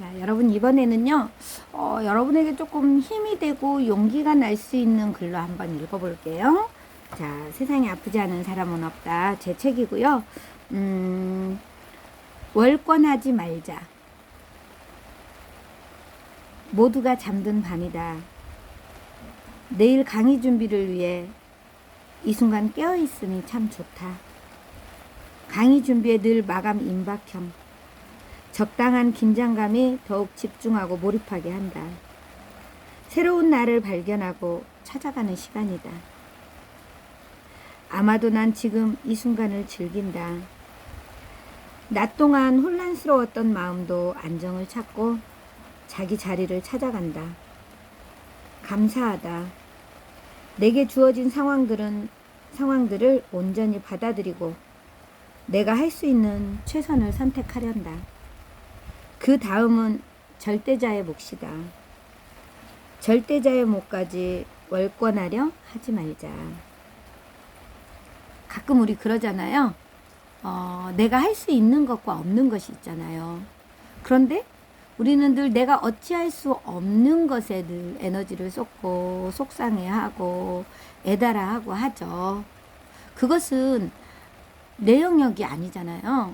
자, 여러분 이번에는요, 여러분에게 조금 힘이 되고 용기가 날 수 있는 글로 한번 읽어볼게요. 자, 세상에 아프지 않은 사람은 없다. 제 책이고요. 월권하지 말자. 모두가 잠든 밤이다. 내일 강의 준비를 위해 이 순간 깨어있으니 참 좋다. 강의 준비에 늘 마감 임박형. 적당한 긴장감이 더욱 집중하고 몰입하게 한다. 새로운 나를 발견하고 찾아가는 시간이다. 아마도 난 지금 이 순간을 즐긴다. 낮 동안 혼란스러웠던 마음도 안정을 찾고 자기 자리를 찾아간다. 감사하다. 내게 주어진 상황들을 온전히 받아들이고 내가 할 수 있는 최선을 선택하련다. 그 다음은 절대자의 몫이다. 절대자의 몫까지 월권하려 하지 말자. 가끔 우리 그러잖아요. 내가 할 수 있는 것과 없는 것이 있잖아요. 그런데 우리는 늘 내가 어찌할 수 없는 것에 늘 에너지를 쏟고 속상해하고 애달아하고 하죠. 그것은 내 영역이 아니잖아요.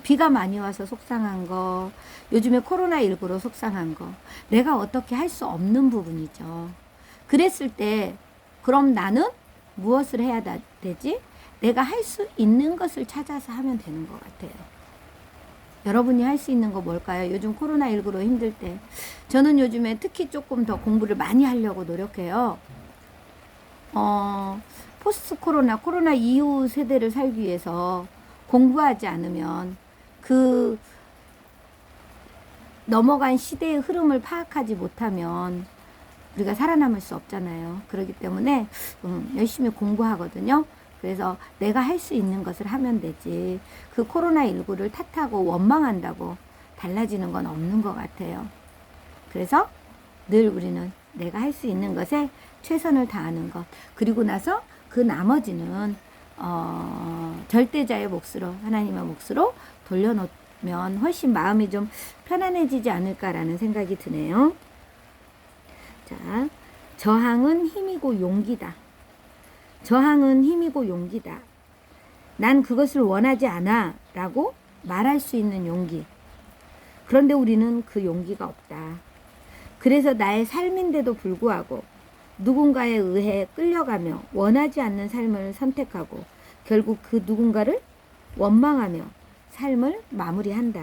비가 많이 와서 속상한 거, 요즘에 코로나19로 속상한 거, 내가 어떻게 할 수 없는 부분이죠. 그랬을 때 그럼 나는 무엇을 해야 되지? 내가 할 수 있는 것을 찾아서 하면 되는 것 같아요. 여러분이 할 수 있는 거 뭘까요? 요즘 코로나19로 힘들 때 저는 요즘에 특히 조금 더 공부를 많이 하려고 노력해요. 포스트 코로나 이후 세대를 살기 위해서 공부하지 않으면 그 넘어간 시대의 흐름을 파악하지 못하면 우리가 살아남을 수 없잖아요. 그렇기 때문에 열심히 공부하거든요. 그래서 내가 할 수 있는 것을 하면 되지. 그 코로나19를 탓하고 원망한다고 달라지는 건 없는 것 같아요. 그래서 늘 우리는 내가 할 수 있는 것에 최선을 다하는 것. 그리고 나서 그 나머지는 절대자의 몫으로, 하나님의 몫으로 돌려놓으면 훨씬 마음이 좀 편안해지지 않을까라는 생각이 드네요. 자, 저항은 힘이고 용기다. 저항은 힘이고 용기다. 난 그것을 원하지 않아 라고 말할 수 있는 용기. 그런데 우리는 그 용기가 없다. 그래서 나의 삶인데도 불구하고 누군가에 의해 끌려가며 원하지 않는 삶을 선택하고 결국 그 누군가를 원망하며 삶을 마무리한다.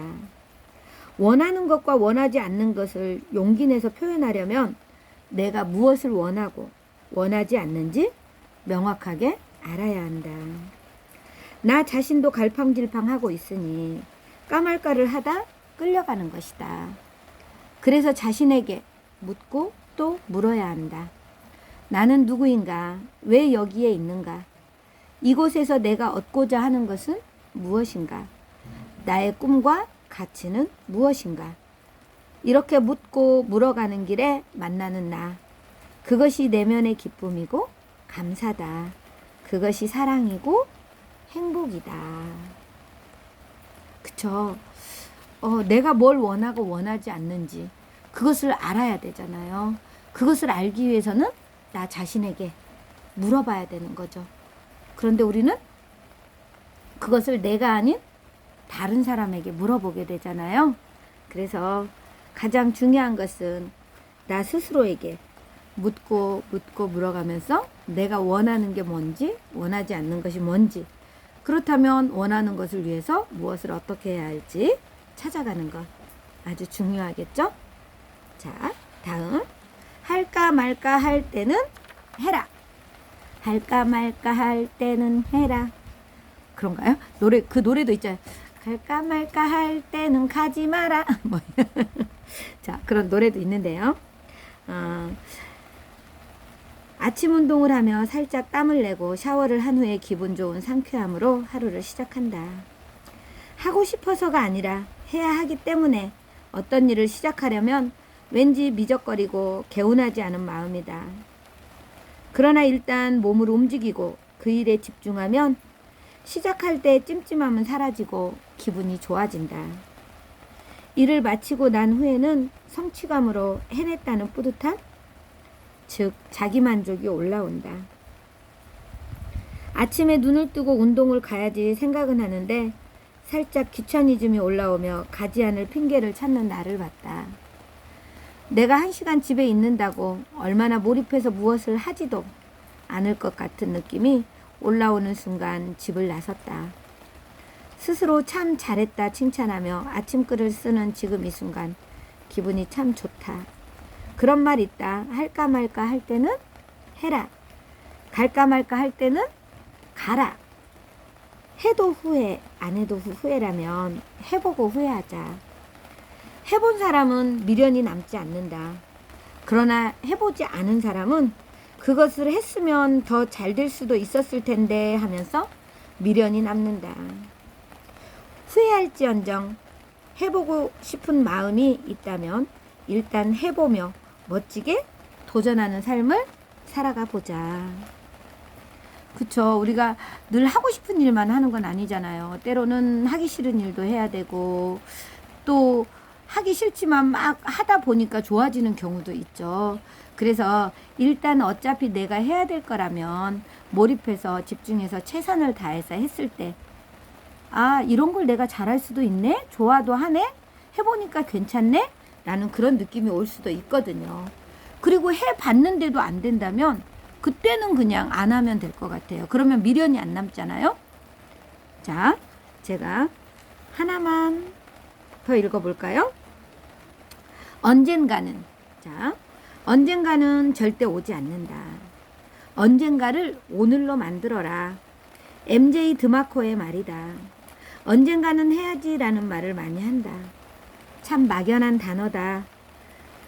원하는 것과 원하지 않는 것을 용기 내서 표현하려면 내가 무엇을 원하고 원하지 않는지 명확하게 알아야 한다. 나 자신도 갈팡질팡하고 있으니 까말까를 하다 끌려가는 것이다. 그래서 자신에게 묻고 또 물어야 한다. 나는 누구인가? 왜 여기에 있는가? 이곳에서 내가 얻고자 하는 것은 무엇인가? 나의 꿈과 가치는 무엇인가? 이렇게 묻고 물어가는 길에 만나는 나. 그것이 내면의 기쁨이고 감사다. 그것이 사랑이고 행복이다. 그쵸? 내가 뭘 원하고 원하지 않는지 그것을 알아야 되잖아요. 그것을 알기 위해서는 나 자신에게 물어봐야 되는 거죠. 그런데 우리는 그것을 내가 아닌 다른 사람에게 물어보게 되잖아요. 그래서 가장 중요한 것은 나 스스로에게 묻고 물어가면서 내가 원하는 게 뭔지, 원하지 않는 것이 뭔지, 그렇다면 원하는 것을 위해서 무엇을 어떻게 해야 할지 찾아가는 것 아주 중요하겠죠? 자, 다음. 할까 말까 할 때는 해라. 할까 말까 할 때는 해라. 그런가요? 그 노래도 있잖아요. 갈까 말까 할 때는 가지 마라. 뭐. 자, 그런 노래도 있는데요. 아침 운동을 하며 살짝 땀을 내고 샤워를 한 후에 기분 좋은 상쾌함으로 하루를 시작한다. 하고 싶어서가 아니라 해야 하기 때문에 어떤 일을 시작하려면 왠지 미적거리고 개운하지 않은 마음이다. 그러나 일단 몸을 움직이고 그 일에 집중하면 시작할 때 찜찜함은 사라지고 기분이 좋아진다. 일을 마치고 난 후에는 성취감으로 해냈다는 뿌듯함, 즉 자기만족이 올라온다. 아침에 눈을 뜨고 운동을 가야지 생각은 하는데 살짝 귀차니즘이 올라오며 가지 않을 핑계를 찾는 나를 봤다. 내가 1시간 집에 있는다고 얼마나 몰입해서 무엇을 하지도 않을 것 같은 느낌이 올라오는 순간 집을 나섰다. 스스로 참 잘했다 칭찬하며 아침글을 쓰는 지금 이 순간 기분이 참 좋다. 그런 말 있다. 할까 말까 할 때는 해라. 갈까 말까 할 때는 가라. 해도 후회, 안 해도 후회라면 해보고 후회하자. 해본 사람은 미련이 남지 않는다. 그러나 해보지 않은 사람은 그것을 했으면 더 잘 될 수도 있었을 텐데 하면서 미련이 남는다. 후회할지언정 해보고 싶은 마음이 있다면 일단 해보며 멋지게 도전하는 삶을 살아가 보자. 그쵸. 우리가 늘 하고 싶은 일만 하는 건 아니잖아요. 때로는 하기 싫은 일도 해야 되고 또 하기 싫지만 막 하다 보니까 좋아지는 경우도 있죠. 그래서 일단 어차피 내가 해야 될 거라면 몰입해서 집중해서 최선을 다해서 했을 때 아, 이런 걸 내가 잘할 수도 있네? 좋아도 하네? 해보니까 괜찮네? 라는 그런 느낌이 올 수도 있거든요. 그리고 해봤는데도 안 된다면 그때는 그냥 안 하면 될 것 같아요. 그러면 미련이 안 남잖아요. 자, 제가 하나만 더 읽어볼까요? 언젠가는, 자, 언젠가는 절대 오지 않는다. 언젠가를 오늘로 만들어라. MJ 드마코의 말이다. 언젠가는 해야지라는 말을 많이 한다. 참 막연한 단어다.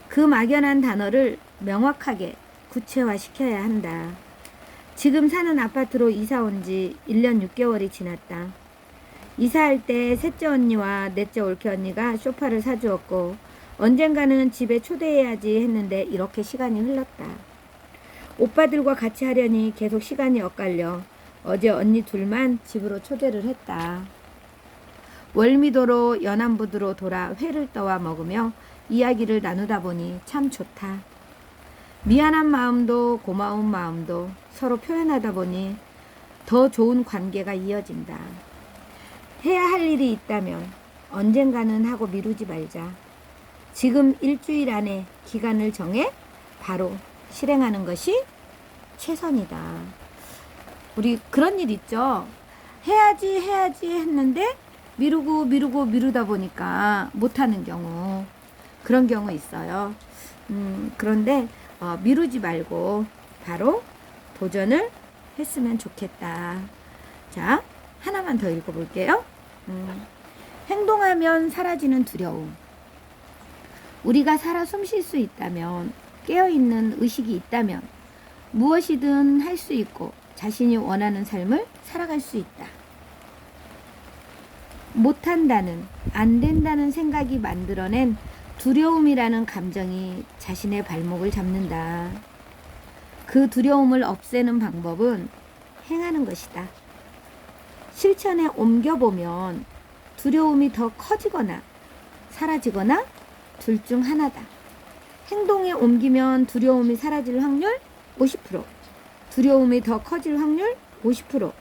그 막연한 단어를 명확하게 구체화시켜야 한다. 지금 사는 아파트로 이사 온 지 1년 6개월이 지났다. 이사할 때 셋째 언니와 넷째 올케 언니가 소파를 사주었고 언젠가는 집에 초대해야지 했는데 이렇게 시간이 흘렀다. 오빠들과 같이 하려니 계속 시간이 엇갈려 어제 언니 둘만 집으로 초대를 했다. 월미도로 연안부두로 돌아 회를 떠와 먹으며 이야기를 나누다 보니 참 좋다. 미안한 마음도 고마운 마음도 서로 표현하다 보니 더 좋은 관계가 이어진다. 해야 할 일이 있다면 언젠가는 하고 미루지 말자. 지금 일주일 안에 기간을 정해 바로 실행하는 것이 최선이다. 우리 그런 일 있죠. 해야지 했는데 미루다 보니까 못하는 경우, 그런 경우 있어요. 그런데 미루지 말고 바로 도전을 했으면 좋겠다. 자, 하나만 더 읽어볼게요. 행동하면 사라지는 두려움. 우리가 살아 숨 쉴 수 있다면, 깨어있는 의식이 있다면 무엇이든 할 수 있고 자신이 원하는 삶을 살아갈 수 있다. 못한다는, 안 된다는 생각이 만들어낸 두려움이라는 감정이 자신의 발목을 잡는다. 그 두려움을 없애는 방법은 행하는 것이다. 실천에 옮겨보면 두려움이 더 커지거나 사라지거나 둘 중 하나다. 행동에 옮기면 두려움이 사라질 확률 50%, 두려움이 더 커질 확률 50%,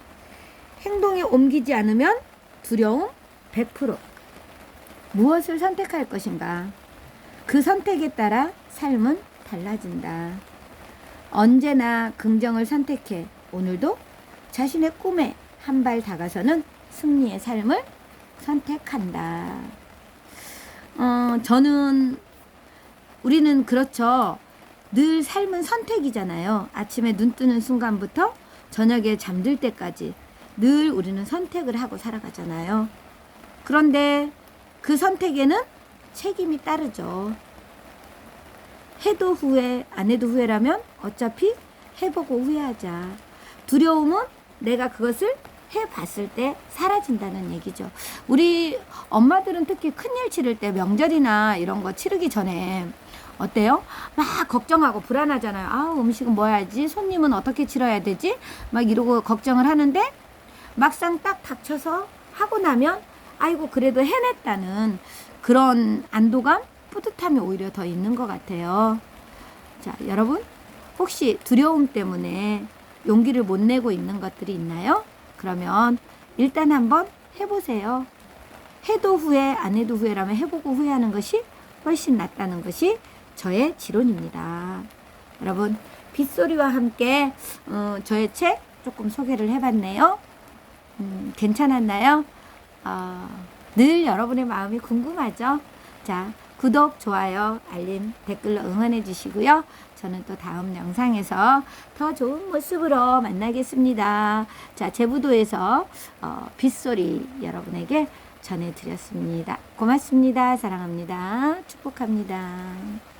행동에 옮기지 않으면 두려움 100%. 무엇을 선택할 것인가? 그 선택에 따라 삶은 달라진다. 언제나 긍정을 선택해 오늘도 자신의 꿈에 한 발 다가서는 승리의 삶을 선택한다. 우리는 그렇죠. 늘 삶은 선택이잖아요. 아침에 눈 뜨는 순간부터 저녁에 잠들 때까지 늘 우리는 선택을 하고 살아가잖아요. 그런데 그 선택에는 책임이 따르죠. 해도 후회, 안 해도 후회라면 어차피 해보고 후회하자. 두려움은 내가 그것을 해봤을 때 사라진다는 얘기죠. 우리 엄마들은 특히 큰일 치를 때 명절이나 이런 거 치르기 전에 어때요? 막 걱정하고 불안하잖아요. 아우, 음식은 뭐 해야지? 손님은 어떻게 치러야 되지? 막 이러고 걱정을 하는데 막상 딱 닥쳐서 하고 나면 아이고 그래도 해냈다는 그런 안도감, 뿌듯함이 오히려 더 있는 것 같아요. 자, 여러분 혹시 두려움 때문에 용기를 못 내고 있는 것들이 있나요? 그러면 일단 한번 해보세요. 해도 후회, 안 해도 후회라면 해보고 후회하는 것이 훨씬 낫다는 것이 저의 지론입니다. 여러분 빗소리와 함께 저의 책 조금 소개를 해봤네요. 괜찮았나요? 늘 여러분의 마음이 궁금하죠? 자, 구독, 좋아요, 알림, 댓글로 응원해 주시고요. 저는 또 다음 영상에서 더 좋은 모습으로 만나겠습니다. 자, 제부도에서 빗소리 여러분에게 전해드렸습니다. 고맙습니다. 사랑합니다. 축복합니다.